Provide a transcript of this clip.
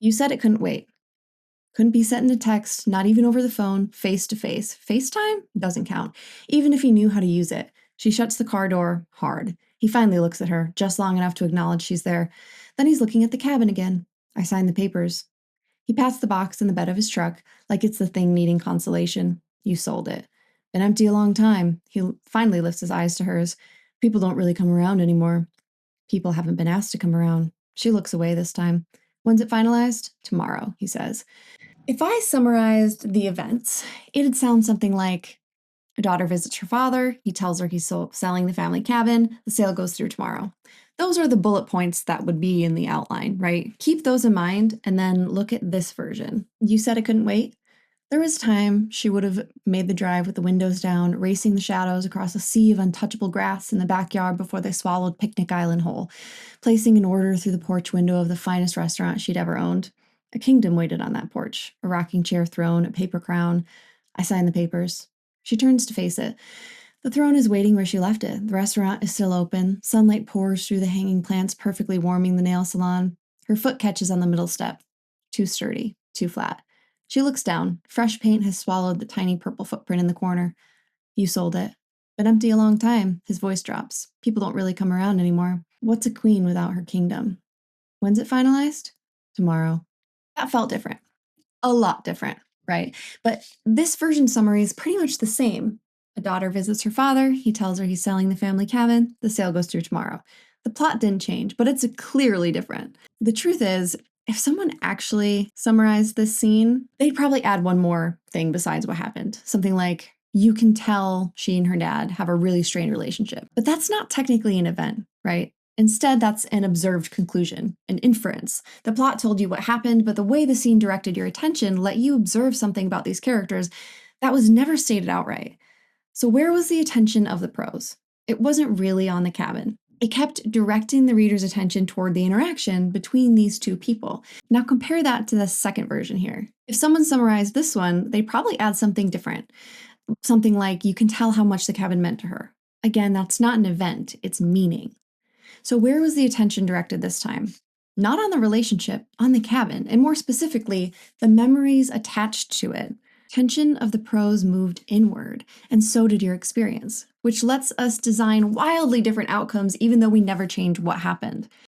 You said it couldn't wait. Couldn't be sent in a text, not even over the phone, face to face. FaceTime doesn't count, even if he knew how to use it. She shuts the car door hard. He finally looks at her, just long enough to acknowledge she's there. Then he's looking at the cabin again. I sign the papers. He pats the box in the bed of his truck like it's the thing needing consolation. You sold it. Been empty a long time. He finally lifts his eyes to hers. People don't really come around anymore. People haven't been asked to come around. She looks away this time. When's it finalized? Tomorrow, he says. If I summarized the events, it'd sound something like a daughter visits her father, he tells her he's selling the family cabin, the sale goes through tomorrow. Those are the bullet points that would be in the outline, right? Keep those in mind and then look at this version. You said it couldn't wait? There was time she would have made the drive with the windows down, racing the shadows across a sea of untouchable grass in the backyard before they swallowed Picnic Island whole, placing an order through the porch window of the finest restaurant she'd ever owned. A kingdom waited on that porch, a rocking chair throne, a paper crown. I signed the papers. She turns to face it. The throne is waiting where she left it. The restaurant is still open. Sunlight pours through the hanging plants, perfectly warming the nail salon. Her foot catches on the middle step. Too sturdy, too flat. She looks down. Fresh paint has swallowed the tiny purple footprint in the corner. You sold it. Been empty a long time. His voice drops. People don't really come around anymore. What's a queen without her kingdom? When's it finalized? Tomorrow. That felt different. A lot different, right? But this version summary is pretty much the same. A daughter visits her father. He tells her he's selling the family cabin. The sale goes through tomorrow. The plot didn't change, but it's clearly different. The truth is, if someone actually summarized this scene, they'd probably add one more thing besides what happened. Something like, you can tell she and her dad have a really strained relationship. But that's not technically an event, right? Instead, that's an observed conclusion, an inference. The plot told you what happened, but the way the scene directed your attention let you observe something about these characters that was never stated outright. So where was the attention of the prose? It wasn't really on the cabin. It kept directing the reader's attention toward the interaction between these two people. Now compare that to the second version here. If someone summarized this one, they'd probably add something different. Something like, you can tell how much the cabin meant to her. Again, that's not an event, it's meaning. So where was the attention directed this time? Not on the relationship, on the cabin, and more specifically, the memories attached to it. Tension of the prose moved inward, and so did your experience, which lets us design wildly different outcomes even though we never change what happened.